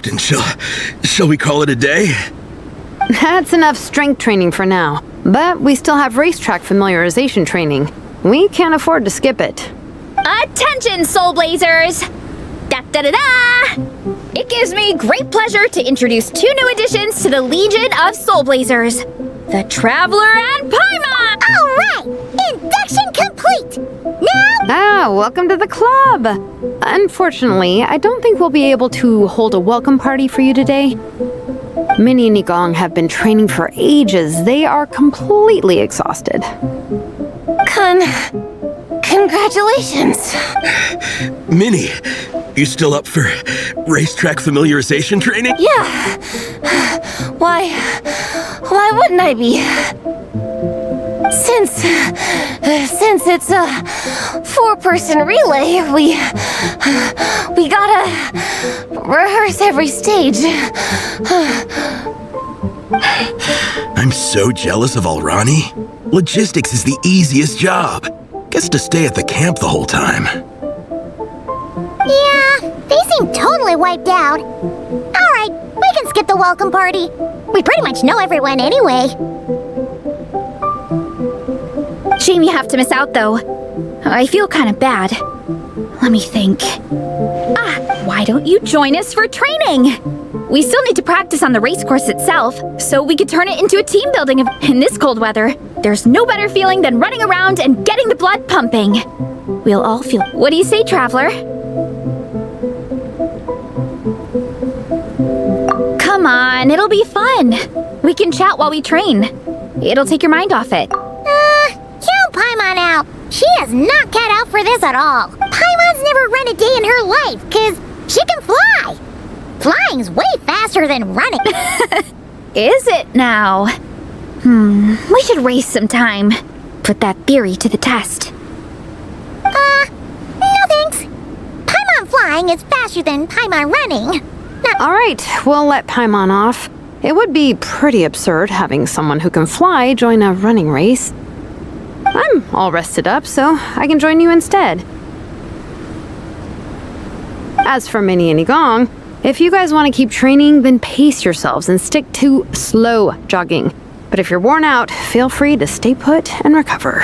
Captain. Shall we call it a day? That's enough strength training for now. But we still have racetrack familiarization training. We can't afford to skip it. Attention, Soul Blazers! Da-da-da-da! It gives me great pleasure to introduce 2 new additions to the Legion of Soul Blazers. The Traveler and Paimon! All right! Induction complete! Now... Welcome to the club! Unfortunately, I don't think we'll be able to hold a welcome party for you today. Minnie and Igong have been training for ages. They are completely exhausted. Congratulations! Minnie, you still up for racetrack familiarization training? Yeah. Why wouldn't I be? Since it's a 4-person relay, we gotta rehearse every stage. I'm so jealous of Alrani. Logistics is the easiest job. Gets to stay at the camp the whole time. Yeah, they seem totally wiped out. All right, we can skip the welcome party. We pretty much know everyone anyway. Shame you have to miss out, though. I feel kind of bad. Let me think. Why don't you join us for training? We still need to practice on the race course itself, so we could turn it into a team building in this cold weather. There's no better feeling than running around and getting the blood pumping. We'll all feel... What do you say, Traveler? Come on, it'll be fun. We can chat while we train. It'll take your mind off it. Count Paimon out. She is not cut out for this at all. Paimon's never run a day in her life, because she can fly. Flying's way faster than running. Is it now? We should race sometime. Put that theory to the test. No thanks. Paimon flying is faster than Paimon running. All right, we'll let Paimon off. It would be pretty absurd having someone who can fly join a running race. I'm all rested up, so I can join you instead. As for Minnie and Igong, if you guys want to keep training, then pace yourselves and stick to slow jogging. But if you're worn out, feel free to stay put and recover.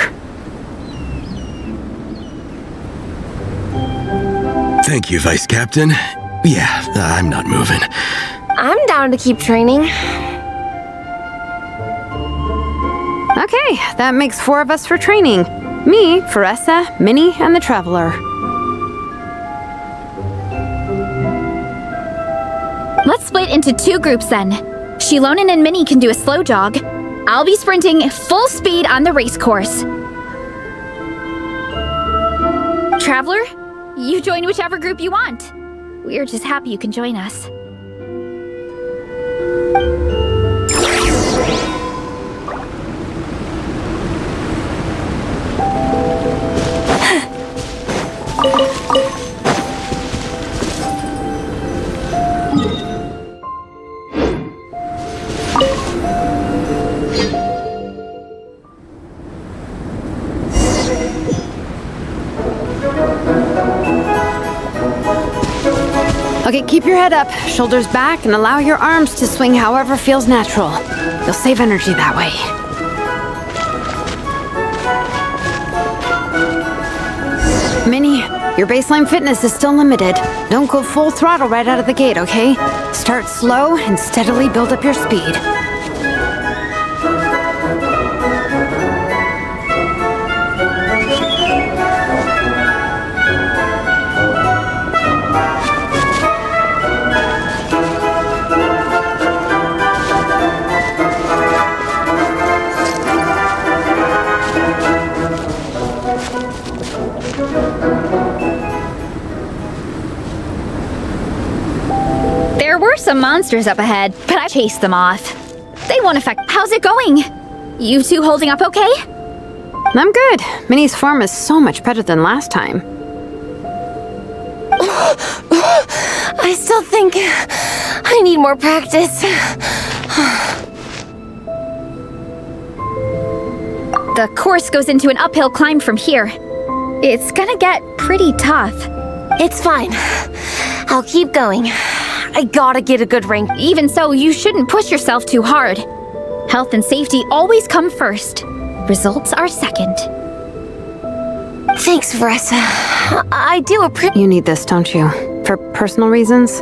Thank you, Vice Captain. Yeah, I'm not moving. I'm down to keep training. Okay, that makes 4 of us for training. Me, Faressa, Minnie, and the Traveler. Let's split into 2 groups then. Shilonen and Minnie can do a slow jog. I'll be sprinting full speed on the race course. Traveler, you join whichever group you want. We're just happy you can join us. Okay, keep your head up, shoulders back, and allow your arms to swing however feels natural. You'll save energy that way. Minnie, your baseline fitness is still limited. Don't go full throttle right out of the gate, okay? Start slow and steadily build up your speed. There were some monsters up ahead, but I chased them off. They won't affect... How's it going? You 2 holding up okay? I'm good. Minnie's form is so much better than last time. I still think I need more practice. The course goes into an uphill climb from here. It's gonna get pretty tough. It's fine. I'll keep going. I gotta get a good rank. Even so, you shouldn't push yourself too hard. Health and safety always come first. Results are second. Thanks, Veressa. I do appreciate. You need this, don't you? For personal reasons?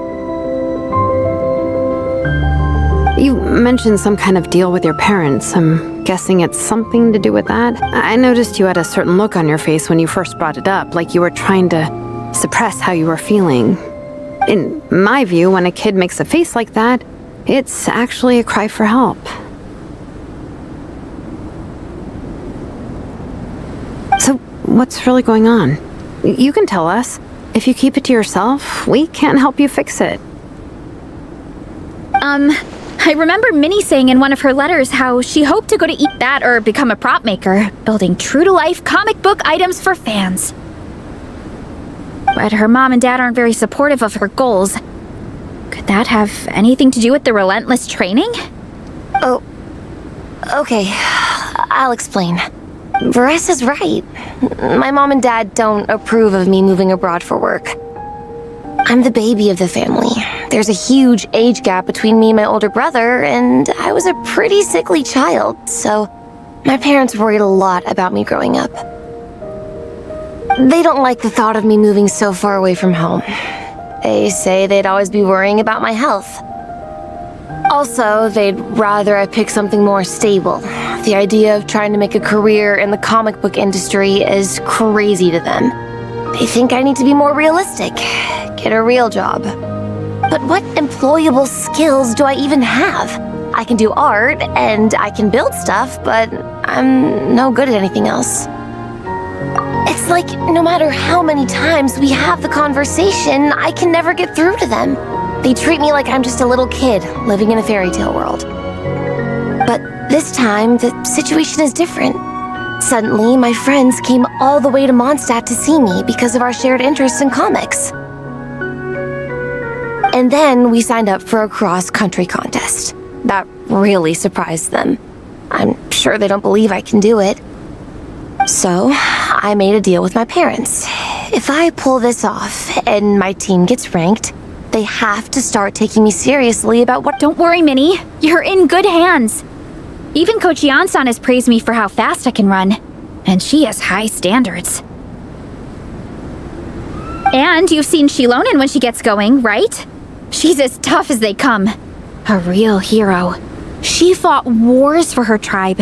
You mentioned some kind of deal with your parents. I'm guessing it's something to do with that. I noticed you had a certain look on your face when you first brought it up, like you were trying to suppress how you were feeling. In my view, when a kid makes a face like that, it's actually a cry for help. So, what's really going on? You can tell us. If you keep it to yourself, we can't help you fix it. I remember Minnie saying in one of her letters how she hoped to go to eat that or become a prop maker, building true-to-life comic book items for fans. But her mom and dad aren't very supportive of her goals. Could that have anything to do with the relentless training? Oh, okay. I'll explain. Veressa's right. My mom and dad don't approve of me moving abroad for work. I'm the baby of the family. There's a huge age gap between me and my older brother, and I was a pretty sickly child, so my parents worried a lot about me growing up. They don't like the thought of me moving so far away from home. They say they'd always be worrying about my health. Also, they'd rather I pick something more stable. The idea of trying to make a career in the comic book industry is crazy to them. They think I need to be more realistic, get a real job. But what employable skills do I even have? I can do art, and I can build stuff, but I'm no good at anything else. It's like no matter how many times we have the conversation, I can never get through to them. They treat me like I'm just a little kid living in a fairy tale world. But this time, the situation is different. Suddenly, my friends came all the way to Mondstadt to see me because of our shared interests in comics. And then we signed up for a cross-country contest. That really surprised them. I'm sure they don't believe I can do it. So, I made a deal with my parents. If I pull this off and my team gets ranked, they have to start taking me seriously about what— Don't worry, Minnie. You're in good hands. Even Coach Jansan has praised me for how fast I can run. And she has high standards. And you've seen Shilonen when she gets going, right? She's as tough as they come. A real hero. She fought wars for her tribe.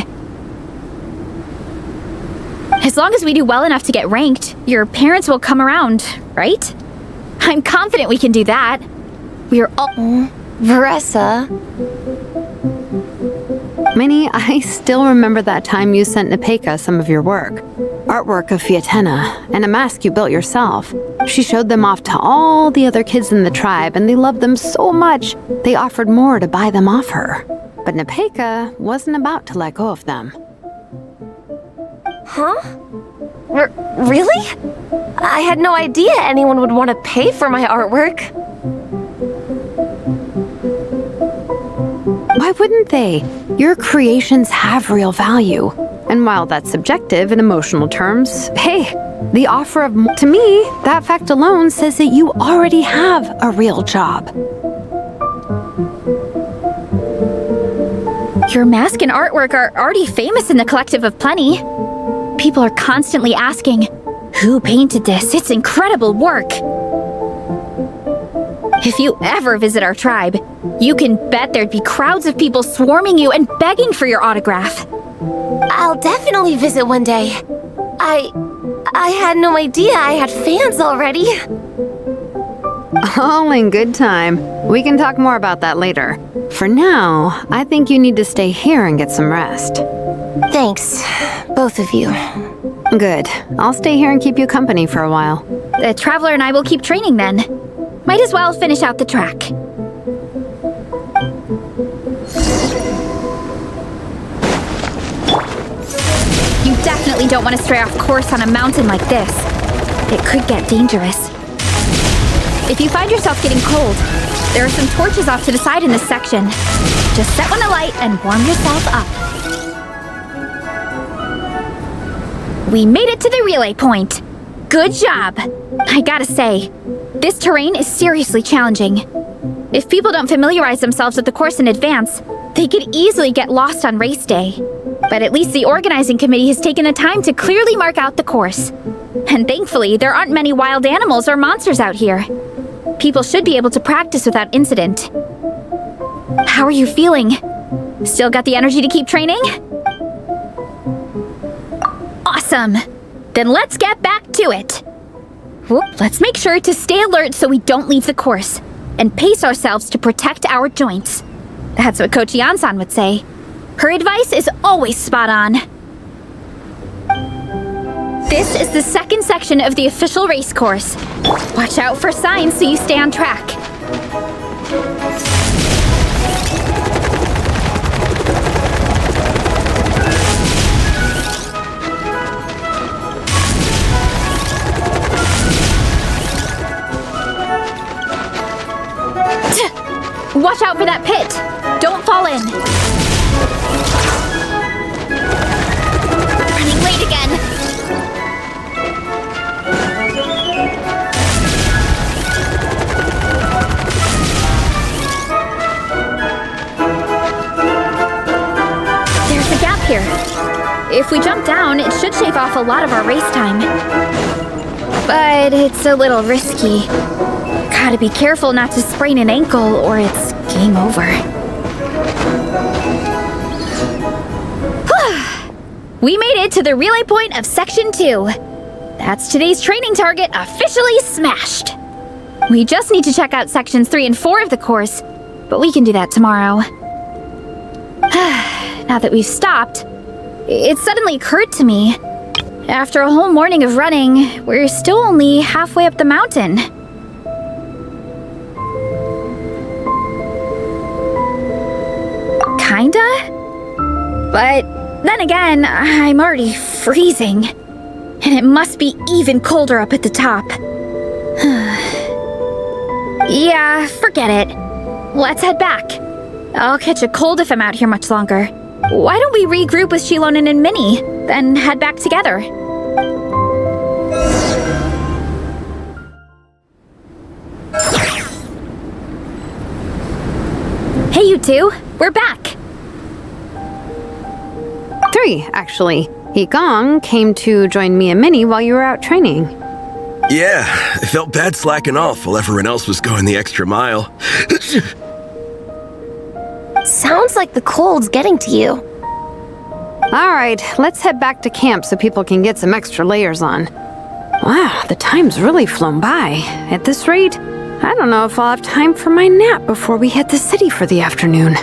As long as we do well enough to get ranked, your parents will come around, right? I'm confident we can do that. We're all— Veressa. Minnie, I still remember that time you sent Nepeka some of your work. Artwork of Fiatena, and a mask you built yourself. She showed them off to all the other kids in the tribe, and they loved them so much, they offered more to buy them off her. But Nepeka wasn't about to let go of them. Huh? Really? I had no idea anyone would want to pay for my artwork. Why wouldn't they? Your creations have real value. And while that's subjective in emotional terms, hey, the offer of to me, that fact alone says that you already have a real job. Your mask and artwork are already famous in the Collective of Plenty. People are constantly asking, who painted this? It's incredible work. If you ever visit our tribe, you can bet there'd be crowds of people swarming you and begging for your autograph. I'll definitely visit one day. I had no idea I had fans already. All in good time. We can talk more about that later. For now, I think you need to stay here and get some rest. Thanks, both of you. Good. I'll stay here and keep you company for a while. The Traveler and I will keep training then. Might as well finish out the track. You definitely don't want to stray off course on a mountain like this. It could get dangerous. If you find yourself getting cold, there are some torches off to the side in this section. Just set one alight and warm yourself up. We made it to the relay point. Good job. I gotta say, this terrain is seriously challenging. If people don't familiarize themselves with the course in advance, they could easily get lost on race day. But at least the organizing committee has taken the time to clearly mark out the course. And thankfully, there aren't many wild animals or monsters out here. People should be able to practice without incident. How are you feeling? Still got the energy to keep training? Awesome! Then let's get back to it! Let's make sure to stay alert so we don't leave the course, and pace ourselves to protect our joints. That's what Coach Yan-san would say. Her advice is always spot on. This is the second section of the official race course. Watch out for signs so you stay on track. Watch out for that pit! Don't fall in! Running late again! There's a gap here. If we jump down, it should shave off a lot of our race time. But it's a little risky. Gotta be careful not to sprain an ankle or it's game over. We made it to the relay point of Section 2. That's today's training target officially smashed. We just need to check out Sections 3 and 4 of the course, but we can do that tomorrow. Now that we've stopped, it suddenly occurred to me. After a whole morning of running, we're still only halfway up the mountain. Kinda? But then again, I'm already freezing. And it must be even colder up at the top. Yeah, forget it. Let's head back. I'll catch a cold if I'm out here much longer. Why don't we regroup with Shilonen and Minnie, then head back together? Hey, you two. We're back. 3, actually. Gong came to join me and Minnie while you were out training. Yeah, I felt bad slacking off while everyone else was going the extra mile. Sounds like the cold's getting to you. All right, let's head back to camp so people can get some extra layers on. Wow, the time's really flown by. At this rate, I don't know if I'll have time for my nap before we hit the city for the afternoon.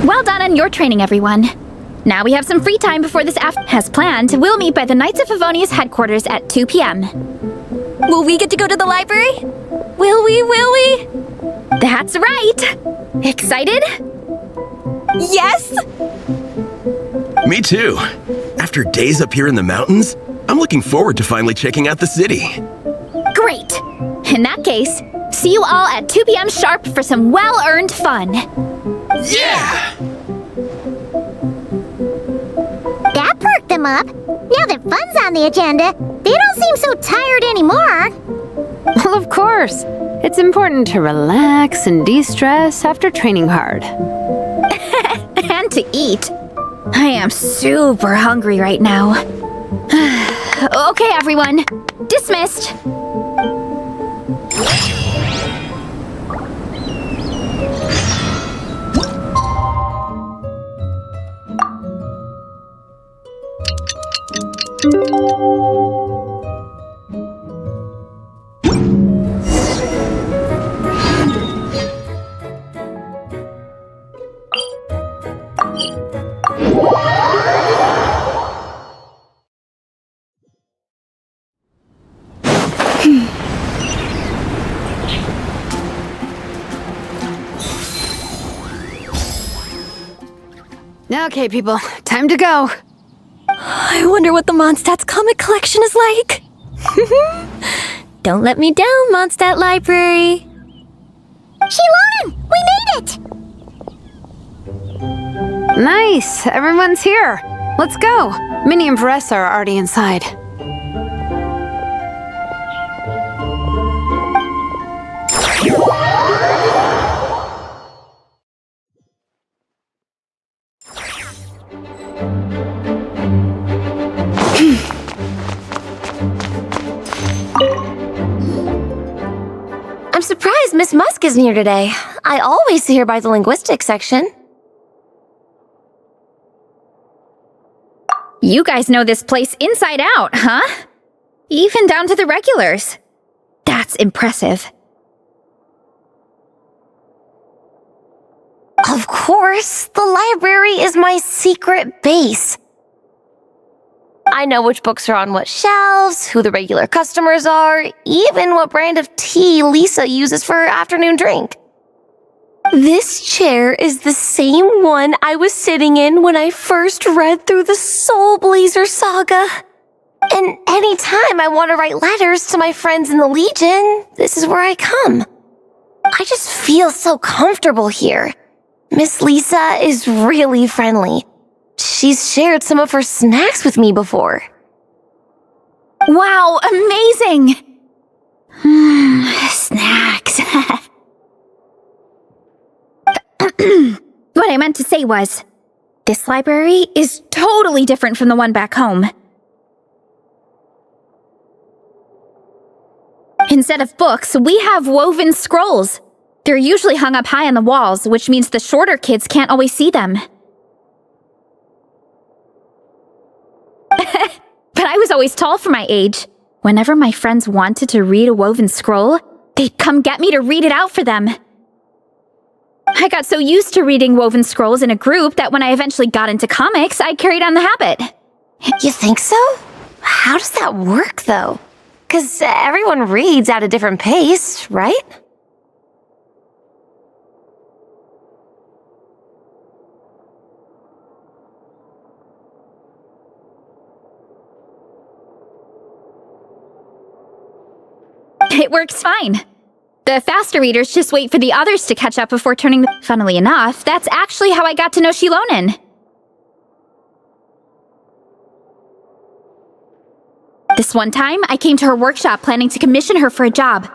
Well done on your training, everyone. Now we have some free time before this As planned, we'll meet by the Knights of Favonia's headquarters at 2 p.m. Will we get to go to the library? Will we? That's right! Excited? Yes! Me too. After days up here in the mountains, I'm looking forward to finally checking out the city. Great! In that case, see you all at 2 p.m. sharp for some well-earned fun. Yeah! That perked them up. Now that fun's on the agenda, they don't seem so tired anymore. Well, of course. It's important to relax and de-stress after training hard. And to eat. I am super hungry right now. Okay, everyone. Dismissed. Okay, people, time to go. I wonder what the Mondstadt's comic collection is like. Don't let me down, Mondstadt Library. Shilonen, we made it! Nice, everyone's here. Let's go. Minnie and Vanessa are already inside. I'm surprised Miss Musk isn't here today. I always see her by the linguistics section. You guys know this place inside out, huh? Even down to the regulars. That's impressive. Of course, the library is my secret base. I know which books are on what shelves, who the regular customers are, even what brand of tea Lisa uses for her afternoon drink. This chair is the same one I was sitting in when I first read through the Soul Blazer saga. And anytime I want to write letters to my friends in the Legion, this is where I come. I just feel so comfortable here. Miss Lisa is really friendly. She's shared some of her snacks with me before. Wow, amazing! Snacks. What I meant to say was, this library is totally different from the one back home. Instead of books, we have woven scrolls. They're usually hung up high on the walls, which means the shorter kids can't always see them. But I was always tall for my age. Whenever my friends wanted to read a woven scroll, they'd come get me to read it out for them. I got so used to reading woven scrolls in a group that when I eventually got into comics, I carried on the habit. You think so? How does that work, though? 'Cause everyone reads at a different pace, right? It works fine. The faster readers just wait for the others to catch up before turning the... Funnily enough, that's actually how I got to know Shilonen. This one time, I came to her workshop planning to commission her for a job.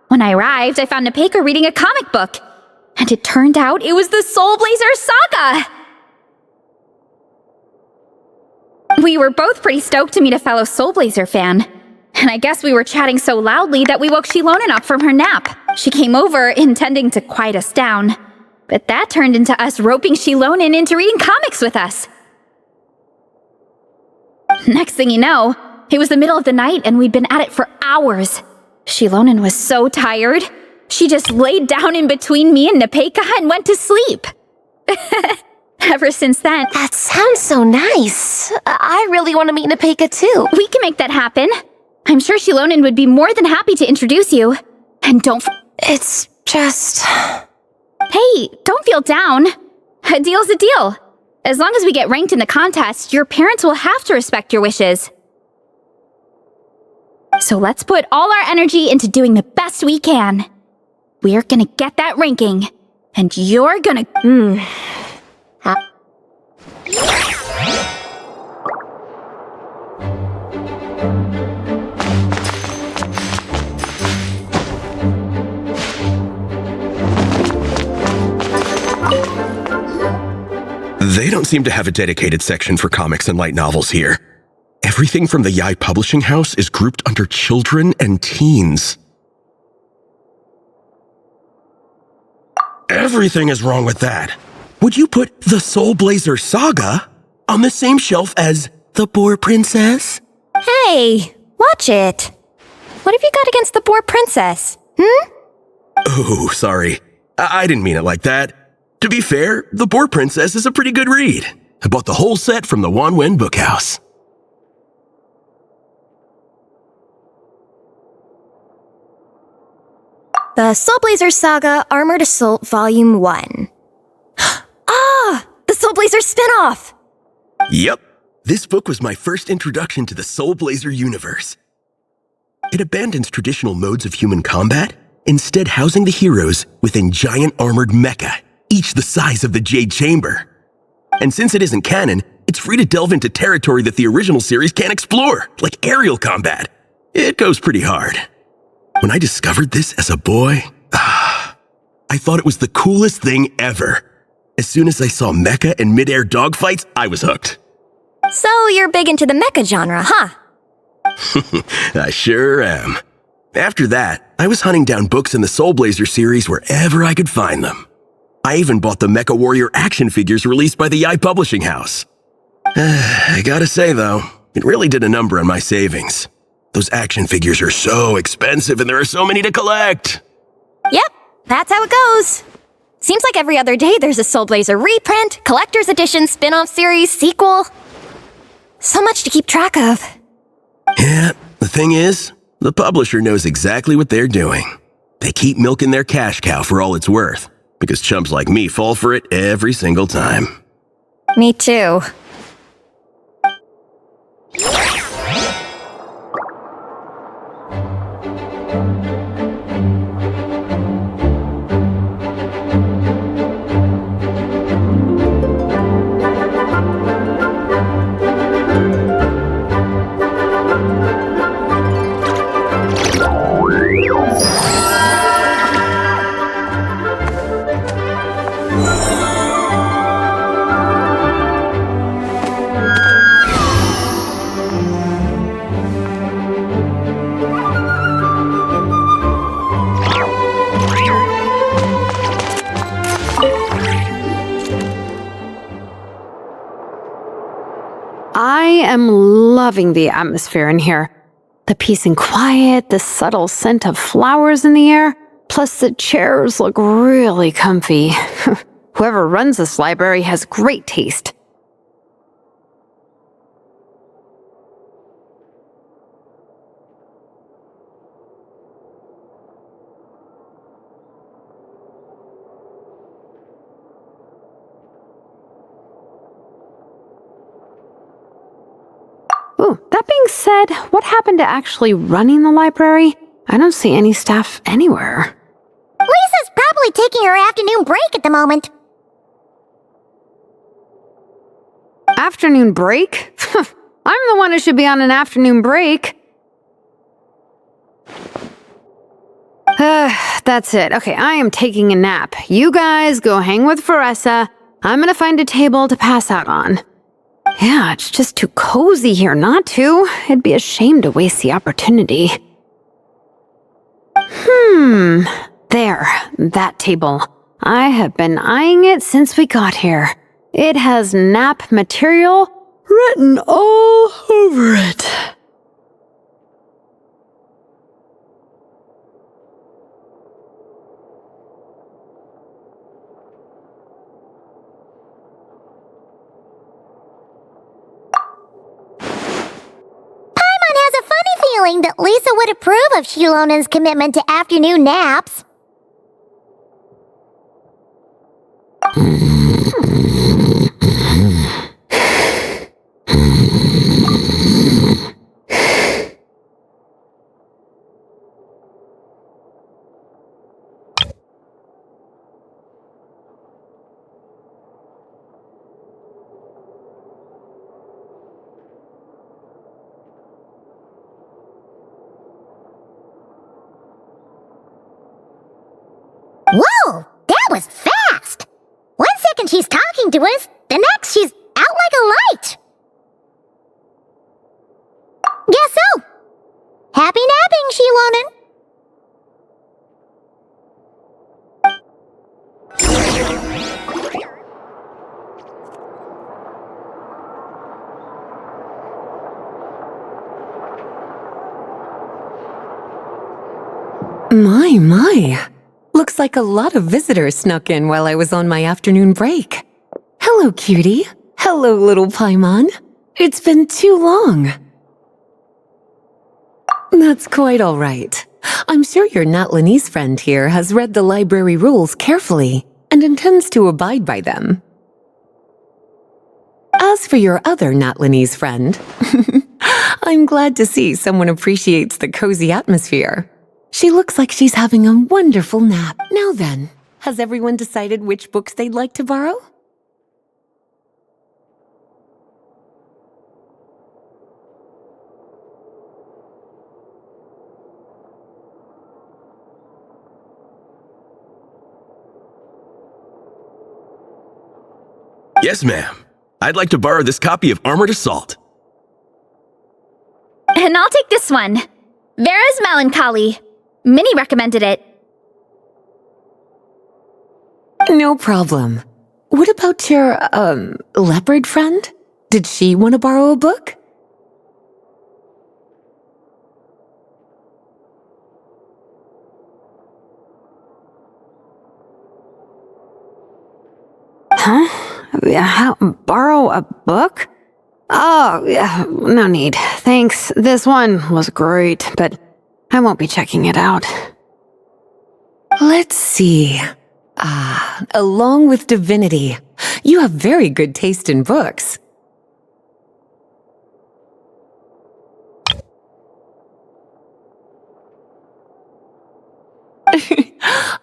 When I arrived, I found Nepeka reading a comic book. And it turned out it was the Soul Blazer saga! We were both pretty stoked to meet a fellow Soul Blazer fan. And I guess we were chatting so loudly that we woke Shilonen up from her nap. She came over, intending to quiet us down. But that turned into us roping Shilonen into reading comics with us. Next thing you know, it was the middle of the night and we'd been at it for hours. Shilonen was so tired. She just laid down in between me and Nepeka and went to sleep. ever since then. That sounds so nice. I really want to meet Napeka too. We can make that happen. I'm sure Shilonen would be more than happy to introduce you. And It's just... Hey, don't feel down. A deal's a deal. As long as we get ranked in the contest, your parents will have to respect your wishes. So let's put all our energy into doing the best we can. We're gonna get that ranking. And you're gonna... They don't seem to have a dedicated section for comics and light novels here. Everything from the Yai Publishing House is grouped under children and teens. Everything is wrong with that. Would you put the Soul Blazer Saga on the same shelf as The Boar Princess? Hey, watch it. What have you got against the Boar Princess? Oh, sorry. I didn't mean it like that. To be fair, The Boar Princess is a pretty good read. I bought the whole set from the Wanwen Bookhouse. The Soul Blazer Saga Armored Assault Volume 1. The Soul Blazer spinoff! Yep. This book was my first introduction to the Soul Blazer universe. It abandons traditional modes of human combat, instead housing the heroes within giant armored mecha, each the size of the Jade Chamber. And since it isn't canon, it's free to delve into territory that the original series can't explore, like aerial combat. It goes pretty hard. When I discovered this as a boy, I thought it was the coolest thing ever. As soon as I saw mecha and mid-air dogfights, I was hooked. So you're big into the mecha genre, huh? I sure am. After that, I was hunting down books in the Soul Blazer series wherever I could find them. I even bought the Mecha Warrior action figures released by the Yai Publishing House. I gotta say though, it really did a number on my savings. Those action figures are so expensive and there are so many to collect. Yep, that's how it goes. Seems like every other day there's a Soul Blazer reprint, collector's edition, spin-off series, sequel. So much to keep track of. Yeah, the thing is, the publisher knows exactly what they're doing. They keep milking their cash cow for all it's worth, because chumps like me fall for it every single time. Me too. I am loving the atmosphere in here. The peace and quiet, the subtle scent of flowers in the air, plus the chairs look really comfy. Whoever runs this library has great taste. Ooh, that being said, what happened to actually running the library? I don't see any staff anywhere. Lisa's probably taking her afternoon break at the moment. Afternoon break? I'm the one who should be on an afternoon break. That's it. Okay, I am taking a nap. You guys go hang with Faressa. I'm gonna find a table to pass out on. Yeah, it's just too cozy here not to. It'd be a shame to waste the opportunity. There, that table. I have been eyeing it since we got here. It has nap material written all over it. feeling that Lisa would approve of Shilonen's commitment to afternoon naps. Whoa, that was fast! 1 second she's talking to us, the next she's out like a light. Guess so. Happy napping, Shilonen. My. Looks like a lot of visitors snuck in while I was on my afternoon break. Hello, cutie. Hello, little Paimon. It's been too long. That's quite all right. I'm sure your Natlanese friend here has read the library rules carefully and intends to abide by them. As for your other Natlanese friend, I'm glad to see someone appreciates the cozy atmosphere. She looks like she's having a wonderful nap. Now then, has everyone decided which books they'd like to borrow? Yes, ma'am. I'd like to borrow this copy of Armored Assault. And I'll take this one. Vera's Melancholy. Minnie recommended it. No problem. What about your, leopard friend? Did she want to borrow a book? Huh? Borrow a book? Oh, yeah, no need. Thanks. This one was great, but I won't be checking it out. Let's see. Along with Divinity, you have very good taste in books.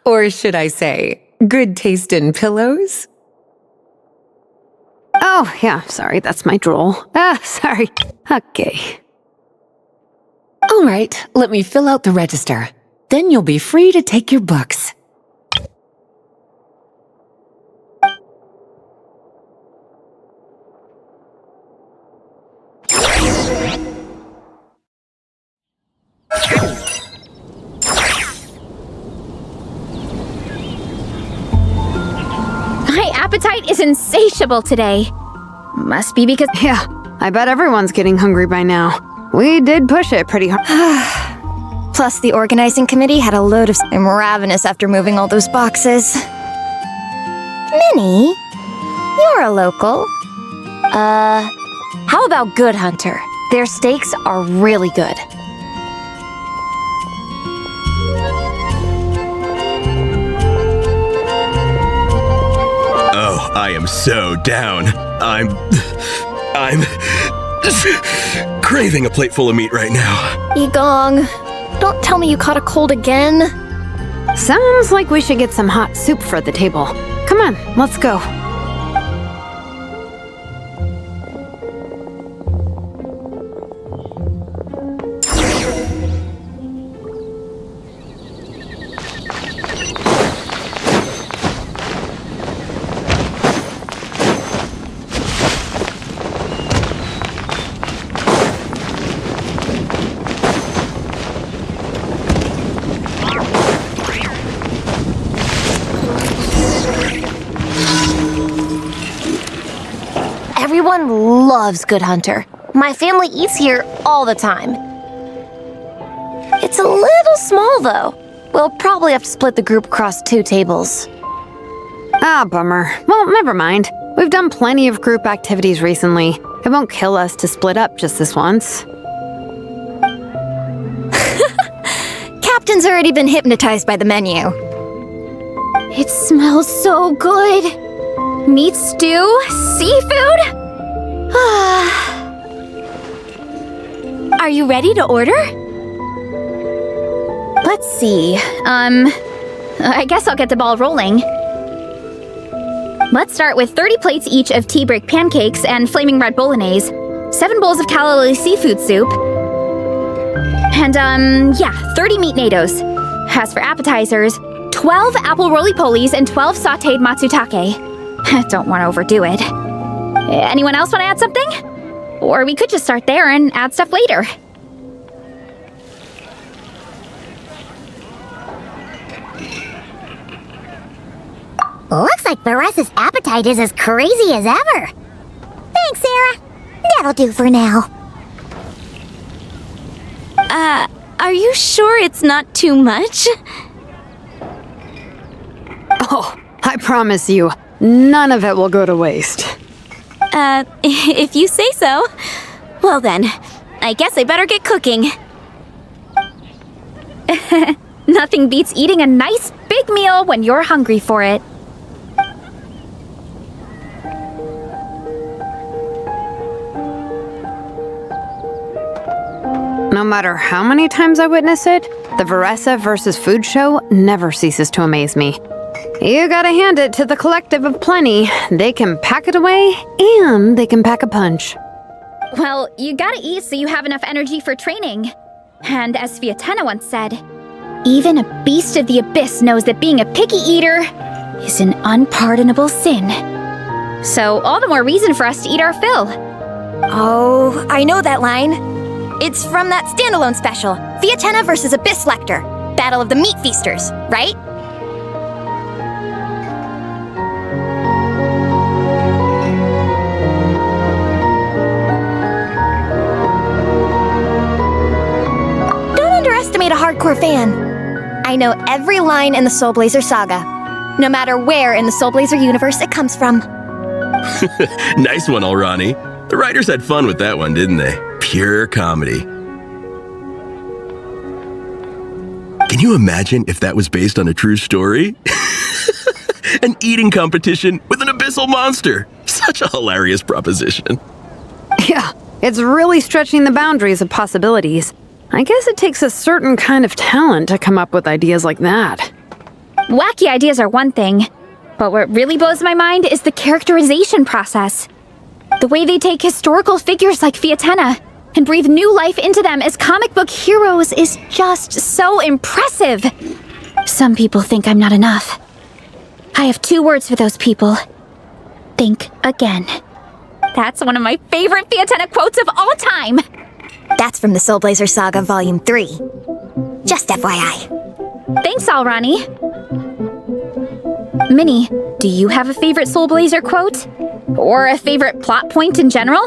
Or should I say, good taste in pillows? Oh, yeah, sorry, that's my drool. Sorry. Okay. All right, let me fill out the register. Then you'll be free to take your books. My appetite is insatiable today. Must be because... Yeah, I bet everyone's getting hungry by now. We did push it pretty hard. Plus, the organizing committee had a load of... I'm ravenous after moving all those boxes. Minnie, you're a local. How about Good Hunter? Their steaks are really good. Oh, I am so down. I'm craving a plate full of meat right now. Igong, don't tell me you caught a cold again. Sounds like we should get some hot soup for the table. Come on, let's go. Everyone loves Good Hunter. My family eats here all the time. It's a little small, though. We'll probably have to split the group across 2 tables. Ah, bummer. Well, never mind. We've done plenty of group activities recently. It won't kill us to split up just this once. Acton's already been hypnotized by the menu. It smells so good. Meat stew? Seafood? Are you ready to order? Let's see. I guess I'll get the ball rolling. Let's start with 30 plates each of tea break pancakes and flaming red bolognese, 7 bowls of calla seafood soup, and 30 meat natos. As for appetizers, 12 apple roly-polies and 12 sautéed matsutake. Don't want to overdo it. Anyone else want to add something? Or we could just start there and add stuff later. Looks like Varesa's appetite is as crazy as ever. Thanks, Sarah. That'll do for now. Are you sure it's not too much? Oh, I promise you, none of it will go to waste. If you say so. Well then, I guess I better get cooking. Nothing beats eating a nice big meal when you're hungry for it. No matter how many times I witness it, the Varesa versus food show never ceases to amaze me. You gotta hand it to the collective of plenty. They can pack it away, and they can pack a punch. Well, you gotta eat so you have enough energy for training. And as Fiatena once said, even a beast of the abyss knows that being a picky eater is an unpardonable sin. So all the more reason for us to eat our fill. Oh, I know that line. It's from that standalone special, Fiatena versus Abyss Lecter, Battle of the Meat Feasters, right? Don't underestimate a hardcore fan. I know every line in the Soul Blazer saga, no matter where in the Soul Blazer universe it comes from. Nice one, Alrani. The writers had fun with that one, didn't they? Pure comedy. Can you imagine if that was based on a true story? An eating competition with an abyssal monster. Such a hilarious proposition. Yeah, it's really stretching the boundaries of possibilities. I guess it takes a certain kind of talent to come up with ideas like that. Wacky ideas are one thing, but what really blows my mind is the characterization process. The way they take historical figures like Fiatena and breathe new life into them as comic book heroes is just so impressive. Some people think I'm not enough. I have 2 words for those people. Think again. That's one of my favorite Fiatena quotes of all time. That's from the Soul Blazer Saga Volume 3. Just FYI. Thanks, Alrani. Minnie, do you have a favorite Soul Blazer quote? Or a favorite plot point in general?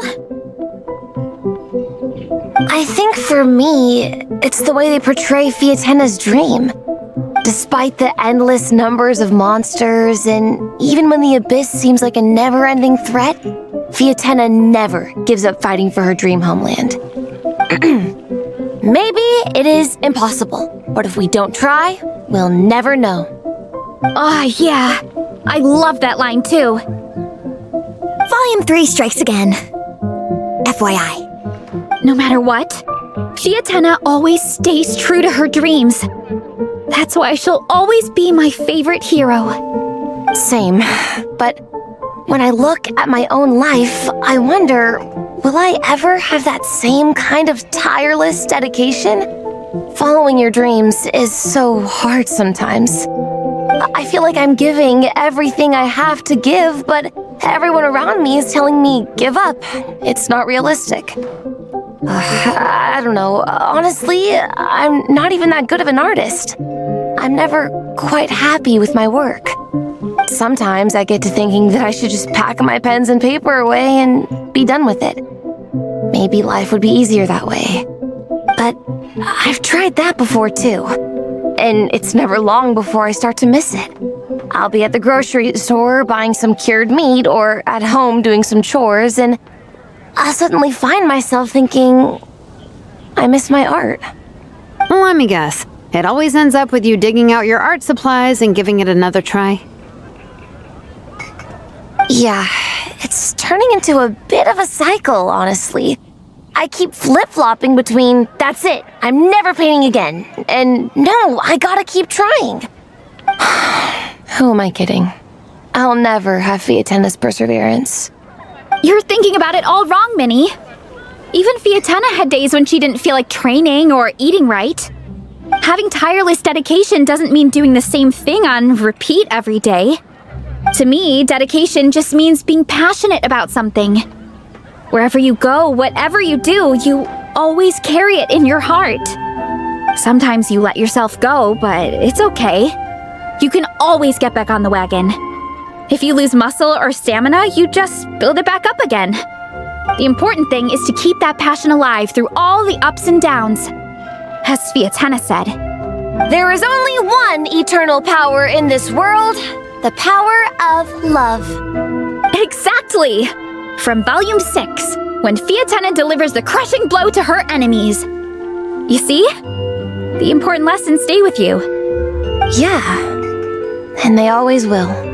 I think for me, it's the way they portray Fiatena's dream. Despite the endless numbers of monsters, and even when the Abyss seems like a never-ending threat, Fiatena never gives up fighting for her dream homeland. Maybe it is impossible, but if we don't try, we'll never know. Oh, yeah. I love that line, too. Volume 3 strikes again. FYI. No matter what, Fiatena always stays true to her dreams. That's why she'll always be my favorite hero. Same, but when I look at my own life, I wonder, will I ever have that same kind of tireless dedication? Following your dreams is so hard sometimes. I feel like I'm giving everything I have to give, but everyone around me is telling me, give up. It's not realistic. I don't know. Honestly, I'm not even that good of an artist. I'm never quite happy with my work. Sometimes I get to thinking that I should just pack my pens and paper away and be done with it. Maybe life would be easier that way. But I've tried that before too. And it's never long before I start to miss it. I'll be at the grocery store buying some cured meat or at home doing some chores, and I'll suddenly find myself thinking, I miss my art. Let me guess. It always ends up with you digging out your art supplies and giving it another try. Yeah, it's turning into a bit of a cycle, honestly. I keep flip-flopping between, that's it, I'm never painting again, and no, I gotta keep trying. Who am I kidding? I'll never have Fiatenna's perseverance. You're thinking about it all wrong, Minnie. Even Fiatenna had days when she didn't feel like training or eating right. Having tireless dedication doesn't mean doing the same thing on repeat every day. To me, dedication just means being passionate about something. Wherever you go, whatever you do, you always carry it in your heart. Sometimes you let yourself go, but it's okay. You can always get back on the wagon. If you lose muscle or stamina, you just build it back up again. The important thing is to keep that passion alive through all the ups and downs. As Fiatenna said, There is only one eternal power in this world, the power of love. exactly! From Volume 6, when Fiatenna delivers the crushing blow to her enemies. You see? The important lessons stay with you. Yeah, and they always will.